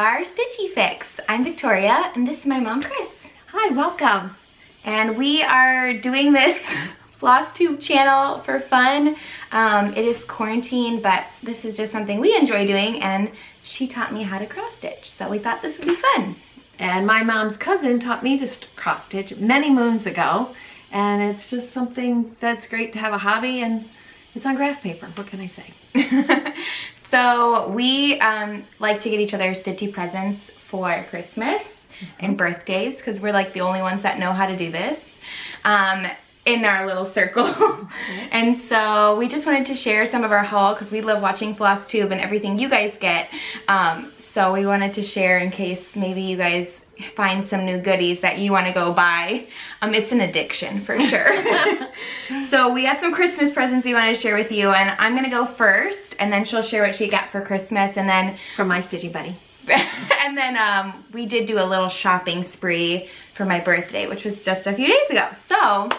are Stitchy Fix. I'm Victoria, and this is my mom, Chris. Hi, welcome. And we are doing this Flosstube channel for fun. It is quarantine, but this is just something we enjoy doing, and she taught me how to cross stitch, so we thought this would be fun. And my mom's cousin taught me to cross stitch many moons ago, and it's just something that's great to have a hobby, and it's on graph paper. What can I say? So we like to get each other stitchy presents for Christmas and birthdays, because we're like the only ones that know how to do this in our little circle. And so we just wanted to share some of our haul, because we love watching Flosstube and everything you guys get. So we wanted to share in case maybe you guys find some new goodies that you want to go buy. It's an addiction for sure. So we had some Christmas presents we wanted to share with you, and I'm gonna go first, and then she'll share what she got for Christmas, and then from my stitchy buddy. And then we did do a little shopping spree for my birthday, which was just a few days ago. So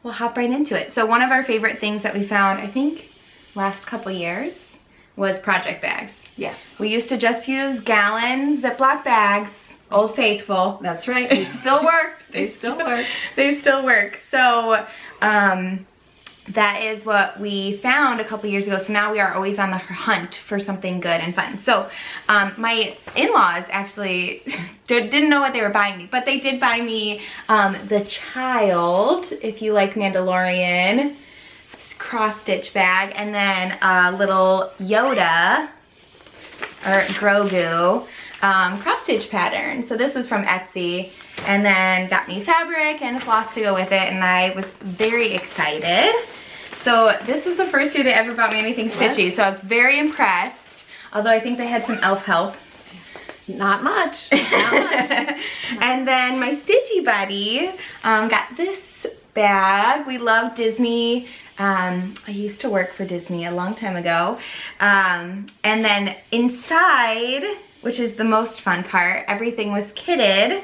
we'll hop right into it. So one of our favorite things that we found, I think last couple years, was project bags. Yes. We used to just use gallon Ziploc bags. Old Faithful. That's right. They still work. They still work. They still work. So that is what we found a couple years ago. So now we are always on the hunt for something good and fun. So my in-laws actually didn't know what they were buying me, but they did buy me the Child, if you like Mandalorian, this cross-stitch bag, and then a little Yoda or Grogu cross-stitch pattern. So this was from Etsy, and then got me fabric and floss to go with it, and I was very excited. So this was the first year they ever bought me anything stitchy, so I was very impressed, although I think they had some elf help. Not much. Not much. And then my stitchy buddy got this bag. We love Disney. I used to work for Disney a long time ago. And then inside, which is the most fun part, everything was kitted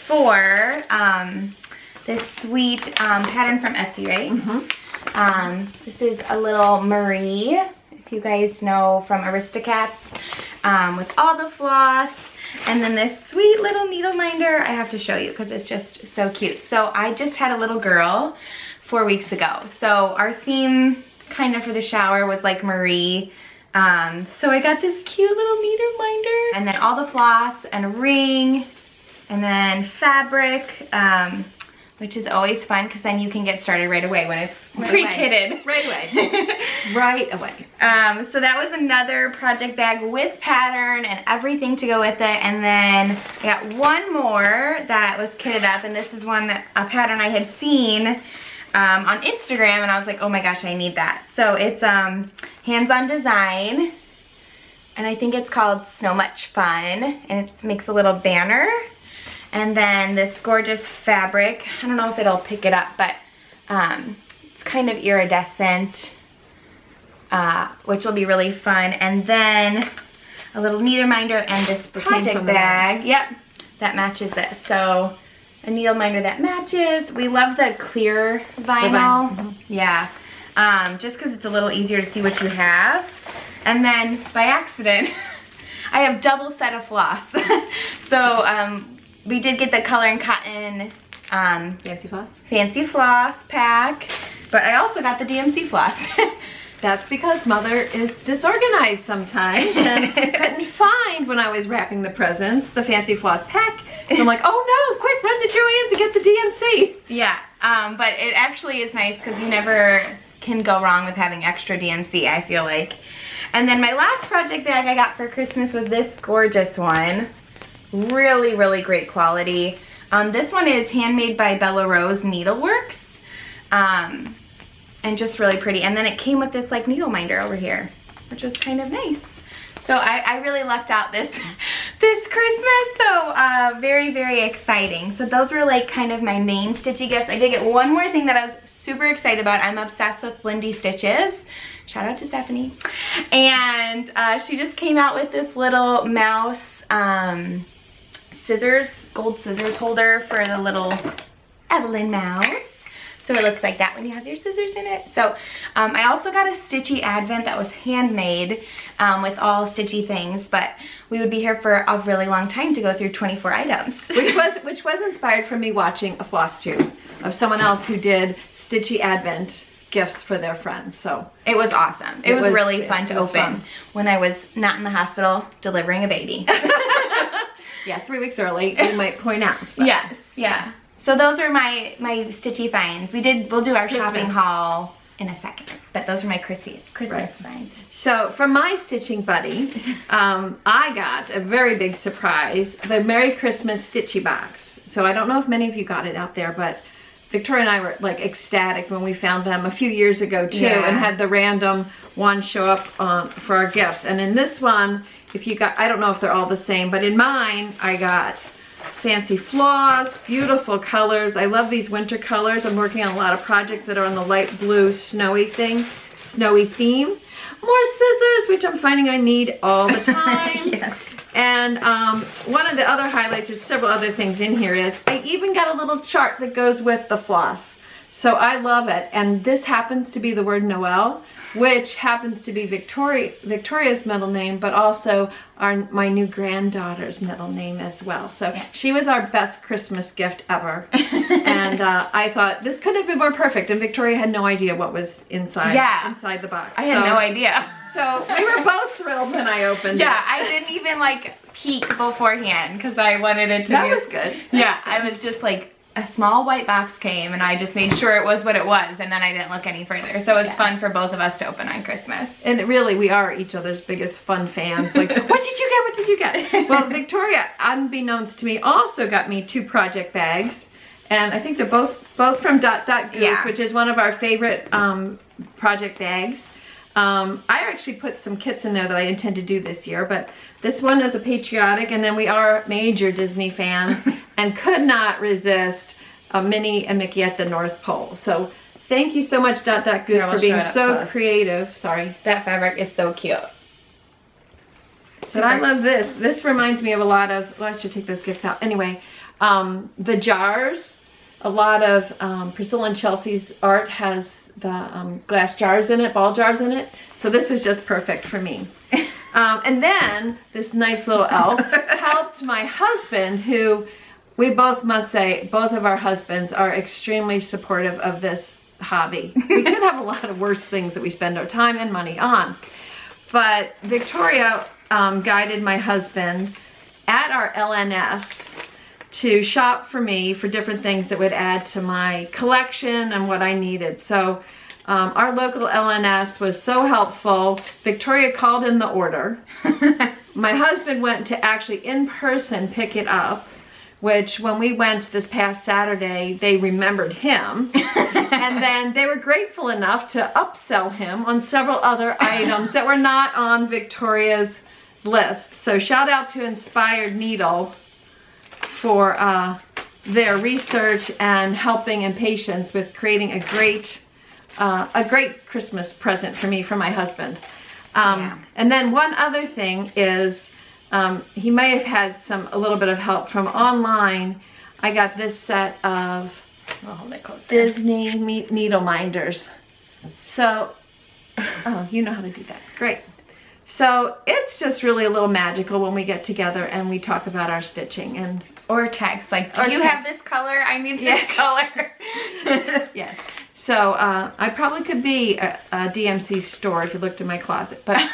for this sweet pattern from Etsy, right? Mm-hmm. This is a little Marie, if you guys know from Aristocats, with all the floss. And then this sweet little needle minder I have to show you because it's just so cute. So I just had a little girl 4 weeks ago. So our theme kind of for the shower was like Marie. So I got this cute little needle minder, and then all the floss and a ring, and then fabric, which is always fun because then you can get started right away when it's pre-kitted. Right away. Right away. So that was another project bag with pattern and everything to go with it. And then I got one more that was kitted up, and this is a pattern I had seen on Instagram, and I was like, oh my gosh, I need that. So it's hands-on design, and I think it's called So Much Fun, and it makes a little banner. And then this gorgeous fabric, I don't know if it'll pick it up, but it's kind of iridescent, which will be really fun. And then a little needle minder and this project bag, yep, that matches this. So a needle minder that matches. We love the clear vinyl. Mm-hmm. Yeah, just because it's a little easier to see what you have. And then by accident, I have double set of floss. So we did get the Color and Cotton Fancy Floss pack, but I also got the DMC floss. That's because Mother is disorganized sometimes and couldn't find, when I was wrapping the presents, the Fancy Floss pack. So I'm like, oh no, quick, run to Joann's and get the DMC. Yeah, but it actually is nice because you never can go wrong with having extra DMC, I feel like. And then my last project bag I got for Christmas was this gorgeous one. Really, really great quality. This one is handmade by Bella Rose Needleworks. And just really pretty. And then it came with this like needle minder over here, which was kind of nice. So I really lucked out this Christmas. So very, very exciting. So those were like kind of my main stitchy gifts. I did get one more thing that I was super excited about. I'm obsessed with Lindy Stitches. Shout out to Stephanie. And she just came out with this little mouse scissors, gold scissors holder for the little Evelyn mouse. So it looks like that when you have your scissors in it. So I also got a stitchy advent that was handmade with all stitchy things, but we would be here for a really long time to go through 24 items. Which was inspired from me watching a Flosstube of someone else who did stitchy advent gifts for their friends. So it was awesome. It was really fun to open when I was not in the hospital delivering a baby. Yeah, 3 weeks early, you might point out. But. Yes, yeah. So those are my stitchy finds. We'll do our shopping haul in a second, but those are my Christmas finds. So from my stitching buddy, I got a very big surprise, the Merry Christmas Stitchy box. So I don't know if many of you got it out there, but Victoria and I were like ecstatic when we found them a few years ago too, and had the random one show up for our gifts. And in this one, if you got, I don't know if they're all the same, but in mine, I got fancy floss, beautiful colors. I love these winter colors. I'm working on a lot of projects that are on the light blue snowy theme. More scissors, which I'm finding I need all the time. Yes. And one of the other highlights, there's several other things in here, is I even got a little chart that goes with the floss. So I love it. And this happens to be the word Noel, which happens to be Victoria's middle name, but also my new granddaughter's middle name as well. So she was our best Christmas gift ever. And I thought this couldn't have been more perfect. And Victoria had no idea what was inside the box. I had no idea. So we were both thrilled when I opened it. Yeah, I didn't even like peek beforehand because I wanted it to be. That was good. Yeah, I was just like, a small white box came and I just made sure it was what it was, and then I didn't look any further. So it was fun for both of us to open on Christmas. And really, we are each other's biggest fun fans. Like, what did you get? What did you get? Well, Victoria, unbeknownst to me, also got me 2 project bags. And I think they're both from Goose, which is one of our favorite project bags. I actually put some kits in there that I intend to do this year, but this one is a patriotic, and then we are major Disney fans and could not resist a Minnie and Mickey at the North Pole. So thank you so much, Goose, for being so creative. Sorry. That fabric is so cute. But I love this. This reminds me of a lot of, well, I should take those gifts out. Anyway, the jars, a lot of Priscilla and Chelsea's art has the glass jars in it, ball jars in it. So this was just perfect for me. And then this nice little elf helped my husband, who we both must say, both of our husbands are extremely supportive of this hobby. We could have a lot of worse things that we spend our time and money on. But Victoria guided my husband at our LNS to shop for me for different things that would add to my collection and what I needed. So our local LNS was so helpful. Victoria called in the order. My husband went to actually in person pick it up, which when we went this past Saturday, they remembered him. And then they were grateful enough to upsell him on several other items that were not on Victoria's list. So shout out to Inspired Needle for their research and helping and patience with creating a great Christmas present for me, from my husband. And then one other thing is, he may have had a little bit of help from online. I got this set of Disney needle minders. So, oh, you know how to do that. Great. So it's just really a little magical when we get together and we talk about our stitching and or text like, do you have this color? I need this color. Yes. So I probably could be a DMC store if you looked in my closet. But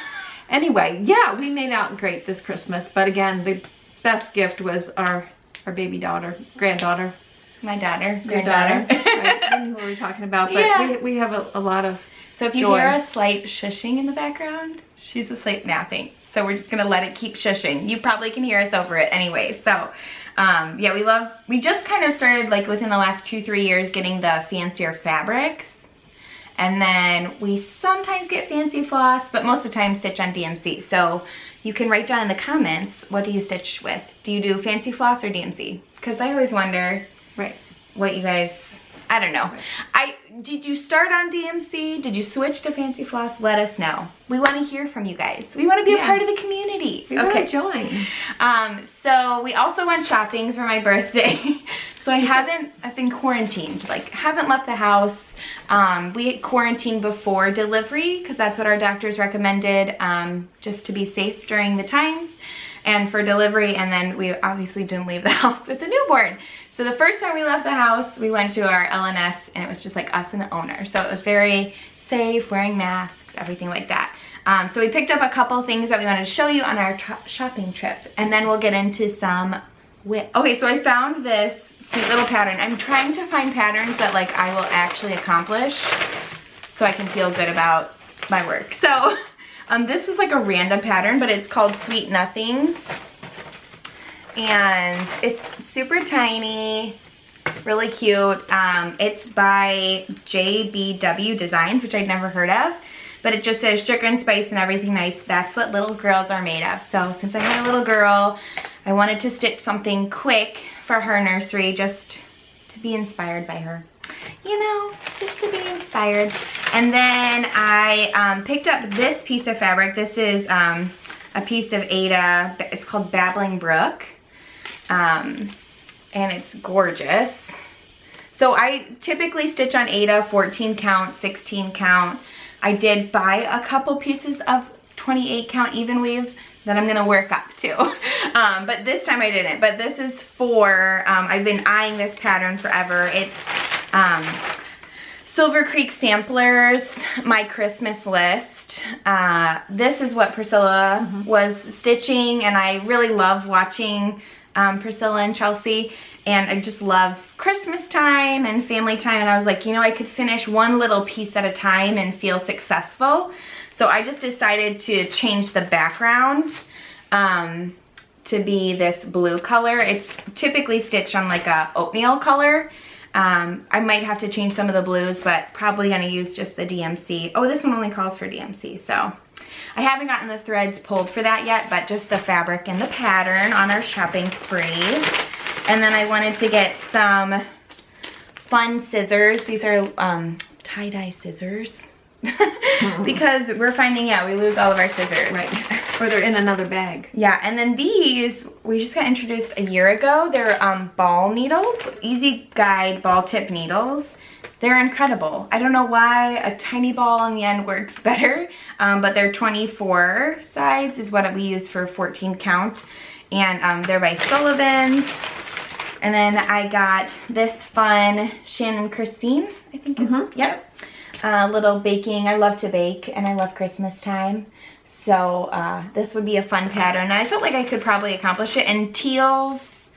anyway, yeah, we made out great this Christmas. But again, the best gift was our baby daughter, granddaughter. My daughter, granddaughter. I don't know what we're talking about, but we have a lot of So if you hear a slight shushing in the background, she's asleep napping. So we're just gonna let it keep shushing. You probably can hear us over it anyway. So yeah, we just kind of started like within the last 2-3 years getting the fancier fabrics. And then we sometimes get fancy floss, but most of the time stitch on DMC. So you can write down in the comments, what do you stitch with? Do you do fancy floss or DMC? Because I always wonder what you guys, I don't know. Did you start on DMC? Did you switch to fancy floss? Let us know. We want to hear from you guys. We want to be a part of the community. We want to join. So we also went shopping for my birthday. So I've been quarantined, like haven't left the house. We quarantined before delivery because that's what our doctors recommended, just to be safe during the times and for delivery. And then we obviously didn't leave the house with the newborn. So the first time we left the house, we went to our LNS and it was just like us and the owner. So it was very safe, wearing masks, everything like that. So we picked up a couple things that we wanted to show you on our shopping trip, and then we'll get into some okay, so I found this sweet little pattern. I'm trying to find patterns that like I will actually accomplish so I can feel good about my work. So this was like a random pattern, but it's called Sweet Nothings. And it's super tiny, really cute. It's by JBW Designs, which I'd never heard of. But it just says sugar and spice and everything nice. That's what little girls are made of. So since I had a little girl, I wanted to stitch something quick for her nursery just to be inspired by her. You know, just to be inspired. And then I picked up this piece of fabric. This is a piece of Ada. It's called Babbling Brook. And it's gorgeous. So I typically stitch on Ada 14 count, 16 count. I did buy a couple pieces of 28 count even weave that I'm gonna work up to. But this time I didn't. But this is for, I've been eyeing this pattern forever. It's Silver Creek Samplers, My Christmas List. This is what Priscilla was stitching, and I really love watching Priscilla and Chelsea, and I just love Christmas time and family time, and I was like, you know, I could finish one little piece at a time and feel successful. So I just decided to change the background to be this blue color. It's typically stitched on like a oatmeal color. I might have to change some of the blues, but probably gonna use just the DMC. Oh, this one only calls for DMC, so I haven't gotten the threads pulled for that yet, but just the fabric and the pattern on our shopping spree. And then I wanted to get some fun scissors. These are tie-dye scissors. Because we're finding out we lose all of our scissors. Right. Or they're in another bag. Yeah, and then these, we just got introduced a year ago. They're ball needles, Easy Guide ball tip needles. They're incredible. I don't know why a tiny ball on the end works better, but they're 24 size is what we use for 14 count. And they're by Sullivan's. And then I got this fun Shannon Christine, I think it's, yep. Little baking. I love to bake and I love Christmas time. So this would be a fun pattern. And I felt like I could probably accomplish it. And teals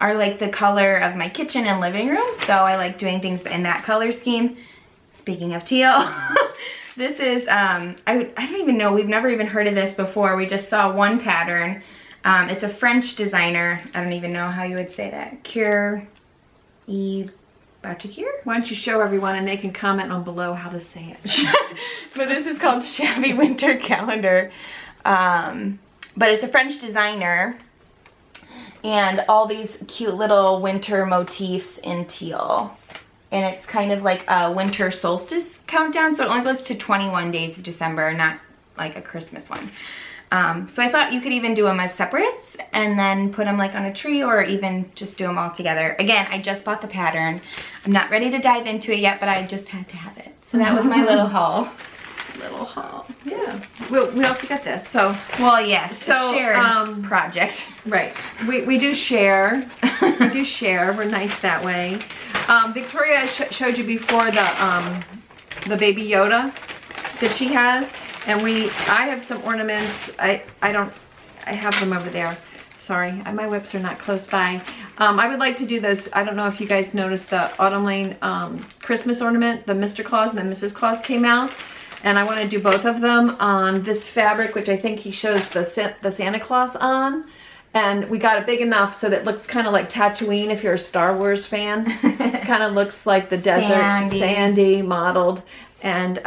are like the color of my kitchen and living room. So I like doing things in that color scheme. Speaking of teal, this is, I don't even know, we've never even heard of this before. We just saw one pattern. It's a French designer. I don't even know how you would say that. Batikir? Why don't you show everyone and they can comment on below how to say it. But this is called Shabby Winter Calendar. But it's a French designer. And all these cute little winter motifs in teal. And it's kind of like a winter solstice countdown. So it only goes to 21 days of December, not like a Christmas one. So I thought you could even do them as separates and then put them like on a tree, or even just do them all together. Again, I just bought the pattern. I'm not ready to dive into it yet, but I just had to have it. So that was my little haul. Yeah. We also got this. So, well, yes, so shared project. Right. We do share. We do share. We're nice that way. Victoria showed you before the baby Yoda that she has. And I have some ornaments. I have them over there. Sorry, my whips are not close by. I would like to do those. I don't know if you guys noticed the Autumn Lane Christmas ornament. The Mr. Claus and the Mrs. Claus came out. And I want to do both of them on this fabric, which I think he shows the Santa Claus on. And we got it big enough so that it looks kind of like Tatooine if you're a Star Wars fan. It kind of looks like the desert, sandy modeled. And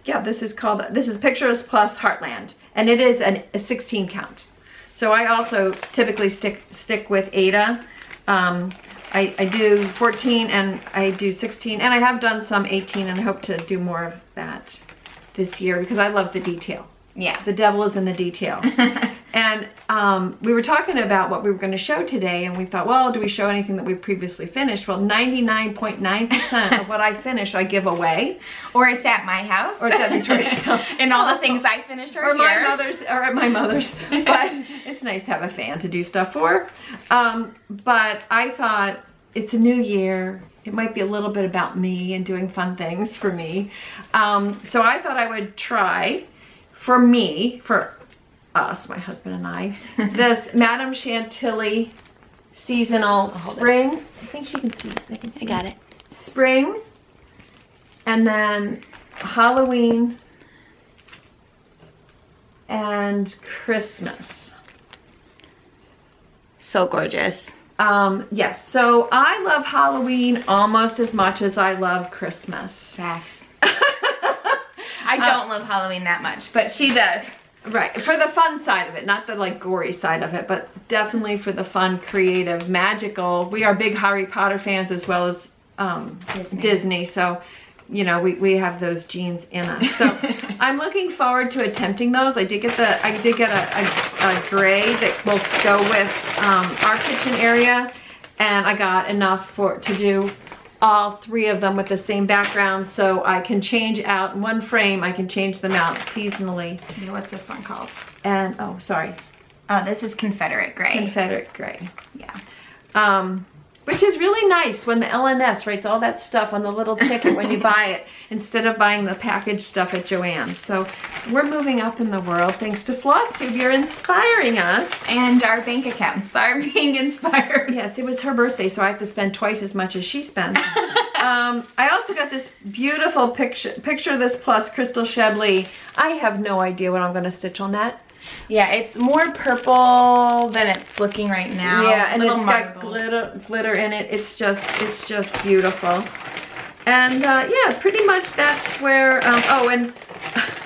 yeah, this is Pictures Plus Heartland, and it is a 16 count. So I also typically stick with Ada. I do 14 and I do 16, and I have done some 18, and I hope to do more of that this year because I love the detail. Yeah. The devil is in the detail. And we were talking about what we were going to show today, and we thought, well, do we show anything that we previously finished? Well, 99.9% of what I finish, I give away. Or it's at my house. Or it's at Victoria's house. And all the things I finish are or here. Or at my mother's. But it's nice to have a fan to do stuff for. But I thought, it's a new year. It might be a little bit about me and doing fun things for me. So I thought I would try, for us, my husband and I, this Madame Chantilly seasonal spring. I think she can see it. I got it. Spring, and then Halloween and Christmas. So gorgeous. Yes, so I love Halloween almost as much as I love Christmas. Facts. I don't love Halloween that much, but she does. Right, for the fun side of it, not the like gory side of it, but definitely for the fun, creative, magical. We are big Harry Potter fans as well as Disney, so you know we have those genes in us. So I'm looking forward to attempting those. I did get a gray that will go with our kitchen area, and I got enough to do all 3 of them with the same background, so I can change out one frame. I can change them out seasonally. Okay, what's this one called? And oh, sorry. Oh, this is Confederate Gray. Confederate Gray. Yeah. Which is really nice when the LNS writes all that stuff on the little ticket when you buy it, instead of buying the packaged stuff at Joann's. So we're moving up in the world thanks to Flosstube. You're inspiring us. And our bank accounts are being inspired. Yes, it was her birthday, so I have to spend twice as much as she spends. I also got this beautiful picture this plus Crystal Shebley. I have no idea what I'm going to stitch on that. Yeah, it's more purple than it's looking right now. Yeah, and it's marbled. got glitter in it. It's just beautiful. And yeah, pretty much that's where, oh, and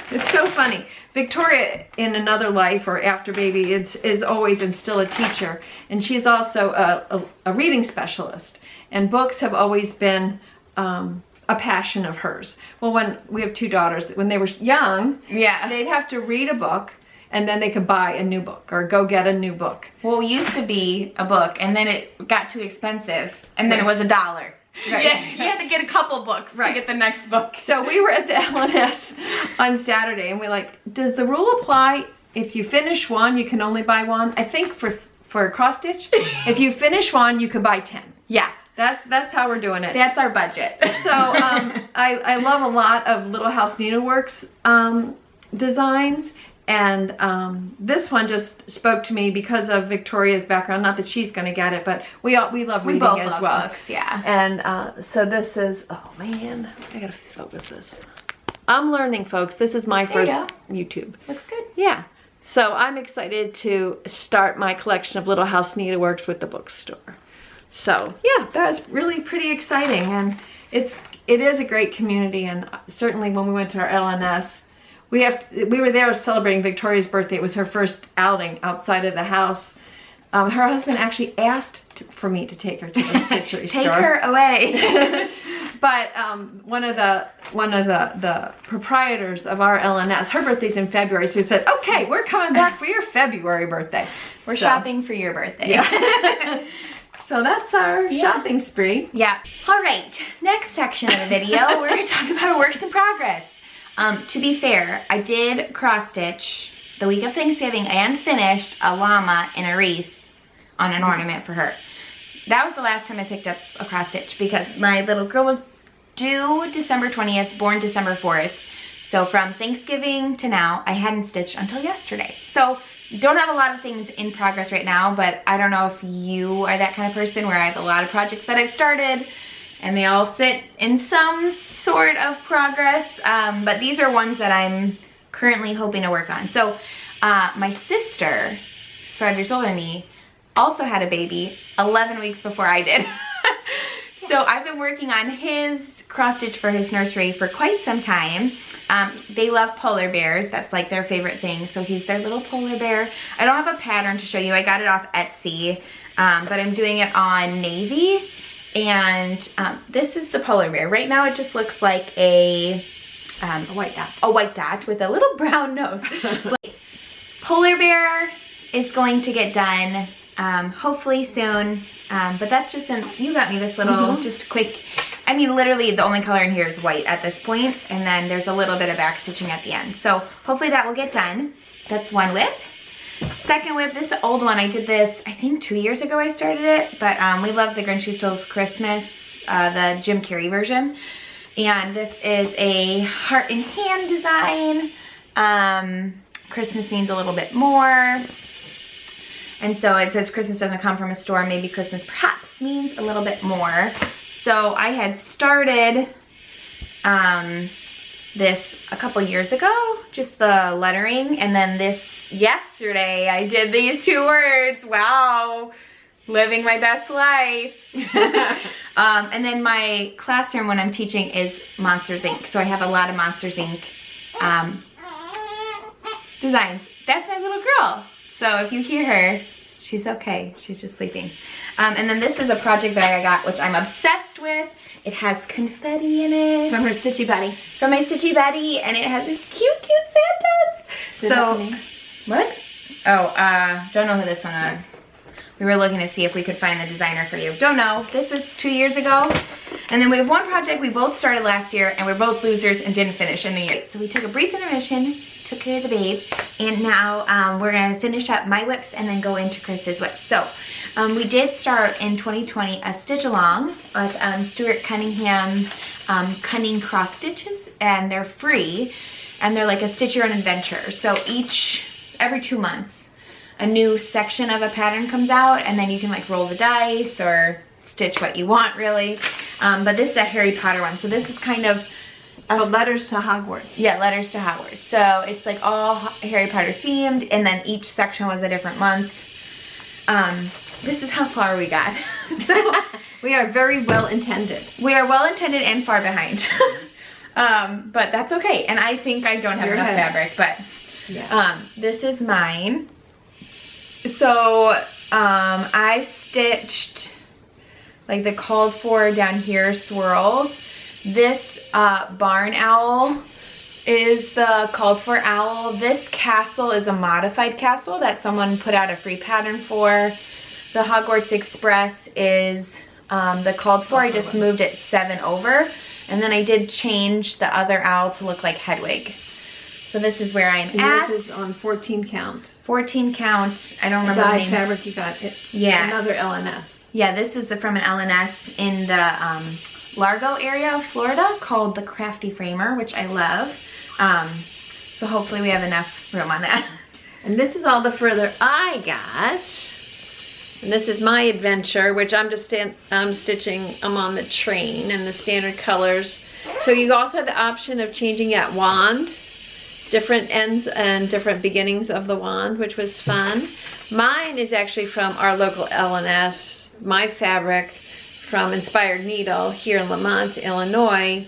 it's so funny. Victoria, in another life or after baby, is always and still a teacher. And she's also a reading specialist. And books have always been a passion of hers. Well, when we have 2 daughters, when they were young, yeah, they'd have to read a book, and then they could buy a new book or go get a new book. Well, it used to be a book, and then it got too expensive, and then it was $1. Right. Yeah, you had to get a couple books to get the next book. So we were at the LNS on Saturday, and we're like, does the rule apply if you finish one, you can only buy one? I think for cross stitch, if you finish one, you can buy 10. Yeah. That's how we're doing it. That's our budget. So I love a lot of Little House Needleworks designs. And this one just spoke to me because of Victoria's background. Not that she's going to get it, but we love reading both as love well. Books, yeah. And so this is, oh man, I gotta focus this. I'm learning, folks. This is my first YouTube. Looks good. Yeah. So I'm excited to start my collection of Little House Needleworks with the bookstore. So yeah, that's really pretty exciting, and it is a great community. And certainly when we went to our LNS. We were there celebrating Victoria's birthday. It was her first outing outside of the house. Her husband actually asked for me to take her to the stitchery store. Take her away. But one of the proprietors of our LNS, her birthday's in February, so he said, "Okay, we're coming back for your February birthday. We're shopping for your birthday." Yeah. So that's our shopping spree. Yeah. All right. Next section of the video, we're going to talk about works in progress. To be fair, I did cross stitch the week of Thanksgiving and finished a llama in a wreath on an ornament for her. That was the last time I picked up a cross stitch because my little girl was due December 20th, born December 4th. So from Thanksgiving to now, I hadn't stitched until yesterday. So don't have a lot of things in progress right now, but I don't know if you are that kind of person where I have a lot of projects that I've started and they all sit in some sort of progress, but these are ones that I'm currently hoping to work on. So my sister, who's 5 years older than me, also had a baby 11 weeks before I did. So I've been working on his cross stitch for his nursery for quite some time. They love polar bears. That's like their favorite thing. So he's their little polar bear. I don't have a pattern to show you. I got it off Etsy, but I'm doing it on navy. And this is the polar bear. Right now it just looks like a white dot. A white dot with a little brown nose. Polar bear is going to get done hopefully soon. But that's just you got me this little, just quick, I mean, literally the only color in here is white at this point, and then there's a little bit of back stitching at the end. So hopefully that will get done. That's one WIP. Second WIP, this is the old one. I did this, I think 2 years ago I started it, but we love the Grinch Who Stole Christmas, the Jim Carrey version. And this is a heart in hand design. Christmas means a little bit more. And so it says Christmas doesn't come from a store, maybe Christmas perhaps means a little bit more. So I had started this a couple years ago, just the lettering, and then this yesterday I did these 2 words. Wow, living my best life. And then my classroom when I'm teaching is Monsters Inc. So I have a lot of Monsters Inc. Designs. That's my little girl. So if you hear her, she's okay. She's just sleeping. And then this is a project bag I got, which I'm obsessed with. It has confetti in it. From her Stitchy Buddy. From my Stitchy Buddy, and it has these cute, cute Santas. So, what? Oh, don't know who this one is. We were looking to see if we could find the designer for you. Don't know. This was 2 years ago. And then we have one project we both started last year, and we're both losers and didn't finish in the year. So we took a brief intermission, took care of the babe, and now we're gonna finish up my WIPs and then go into Chris's WIPs. So we did start in 2020 a stitch along with Stuart Cunningham Cunning Cross Stitches, and they're free, and they're like a stitch your own adventure. So every 2 months, a new section of a pattern comes out, and then you can like roll the dice or stitch what you want, really. But this is a Harry Potter one, so this is kind of called Letters to Hogwarts. Yeah, Letters to Hogwarts. So it's like all Harry Potter themed, and then each section was a different month. This is how far we got. So we are very well intended. We are well intended and far behind. But that's okay. And I think I don't have enough fabric, but yeah. This is mine. So I stitched like the called for down here swirls. This barn owl is the called for owl. This castle is a modified castle that someone put out a free pattern for. The Hogwarts Express is the called for. I just moved it 7 over, and then I did change the other owl to look like Hedwig. So this is where I'm at. This is on 14 count. 14 count. I don't remember the name. Fabric you got. Yeah. Another LNS. Yeah, this is from an LNS in the Largo area of Florida called the Crafty Framer, which I love. So hopefully we have enough room on that. And this is all the further I got. And this is my adventure, which I'm just stitching. I'm on the train and the standard colors. So you also have the option of changing that wand, different ends and different beginnings of the wand, which was fun. Mine is actually from our local LNS, my fabric from Inspired Needle here in Lamont, Illinois.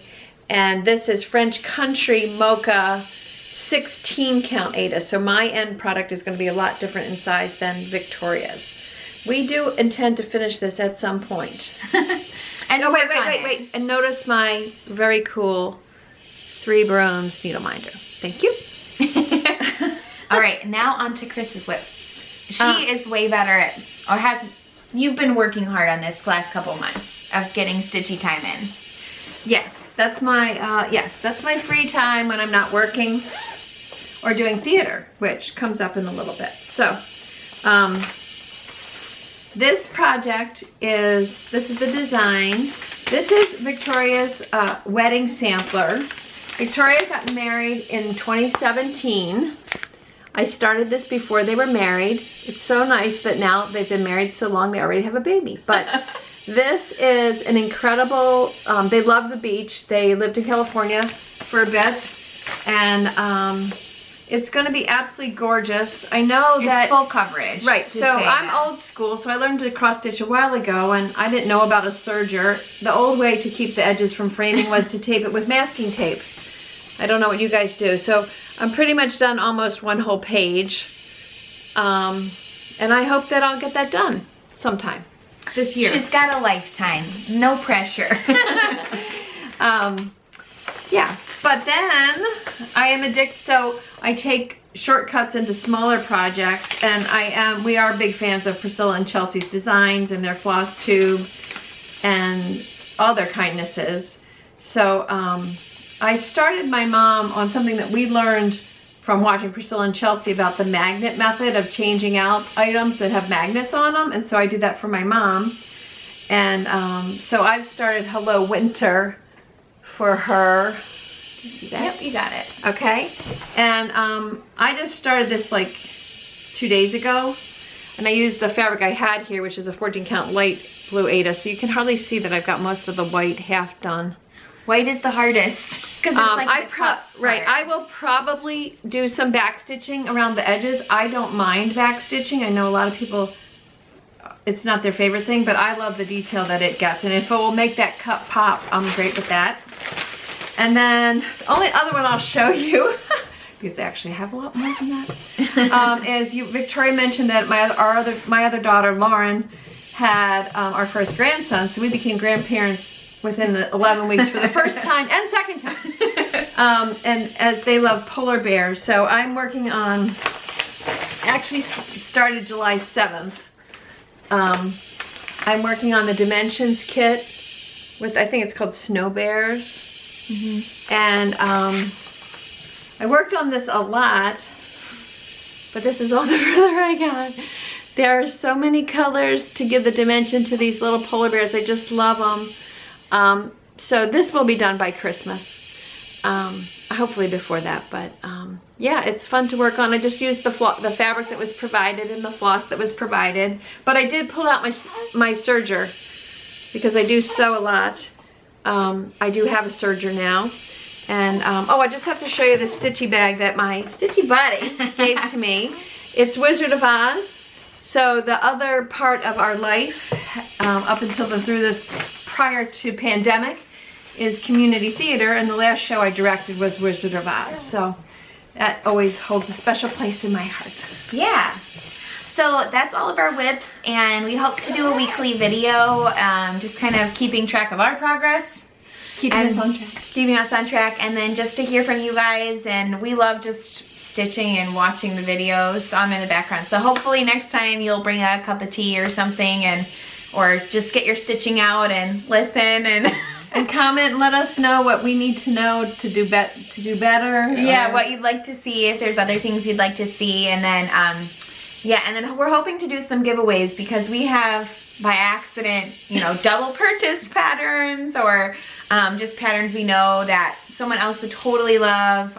And this is French Country Mocha 16 count Ada. So my end product is going to be a lot different in size than Victoria's. We do intend to finish this at some point. And oh, wait. And notice my very cool 3 brooms needle minder. Thank you. All right, now on to Chris's WIPs. She is way better at, or you've been working hard on this last couple months of getting stitchy time in. Yes, that's my free time when I'm not working or doing theater, which comes up in a little bit. So, this project this is the design. This is Victoria's wedding sampler. Victoria got married in 2017. I started this before they were married. It's so nice that now they've been married so long they already have a baby. But this is an incredible, they love the beach. They lived in California for a bit. And it's going to be absolutely gorgeous. I know that... It's full coverage. Right. So I'm old school, so I learned to cross stitch a while ago, and I didn't know about a serger. The old way to keep the edges from framing was to tape it with masking tape. I don't know what you guys do. So I'm pretty much done almost one whole page. And I hope that I'll get that done sometime this year. She's got a lifetime. No pressure. Yeah. But then I am addicted. So I take shortcuts into smaller projects, and we are big fans of Priscilla and Chelsea's designs and their Flosstube and all their kindnesses. So I started my mom on something that we learned from watching Priscilla and Chelsea about the magnet method of changing out items that have magnets on them, and so I did that for my mom. And so I've started Hello Winter for her. You see that? Yep, you got it. Okay. And I just started this like 2 days ago, and I used the fabric I had here, which is a 14 count light blue Aida, so you can hardly see that I've got most of the white half done. White is the hardest because it's like the cut right. I will probably do some back stitching around the edges. I don't mind back stitching. I know a lot of people, it's not their favorite thing, but I love the detail that it gets, and if it will make that cut pop, I'm great with that. And then the only other one I'll show you, because I actually have a lot more than that, is Victoria mentioned that my other daughter, Lauren, had our first grandson, so we became grandparents within the 11 weeks for the first time and second time. And as they love polar bears, so I'm working on, actually started July 7th. I'm working on the dimensions kit with, I think it's called Snow Bears. And I worked on this a lot, but this is all the further I got. There are so many colors to give the dimension to these little polar bears. I just love them. So this will be done by Christmas, hopefully before that, but yeah, it's fun to work on. I just used the fabric that was provided and the floss that was provided, but I did pull out my serger because I do sew a lot. I do have a serger now, and oh, I just have to show you the stitchy bag that my stitchy buddy gave to me. It's Wizard of Oz. So the other part of our life, up until through this prior to pandemic, is community theater, and the last show I directed was Wizard of Oz. So that always holds a special place in my heart. Yeah. So that's all of our WIPs, and we hope to do a weekly video, just kind of keeping track of our progress. Keeping us on track. Keeping us on track, and then just to hear from you guys, and we love just stitching and watching the videos in the background. So hopefully next time you'll bring a cup of tea or something, or just get your stitching out and listen and and comment and let us know what we need to know to do better. Yeah, what you'd like to see, if there's other things you'd like to see, and then yeah, and then we're hoping to do some giveaways because we have, by accident, double purchased patterns, or just patterns we know that someone else would totally love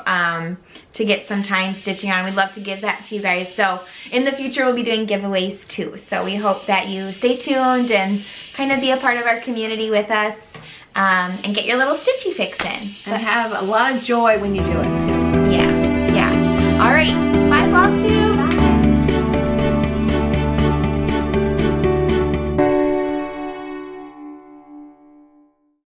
to get some time stitching on. We'd love to give that to you guys. So in the future, we'll be doing giveaways too. So we hope that you stay tuned and kind of be a part of our community with us, and get your little stitchy fix in. And have a lot of joy when you do it too. Yeah, yeah. All right.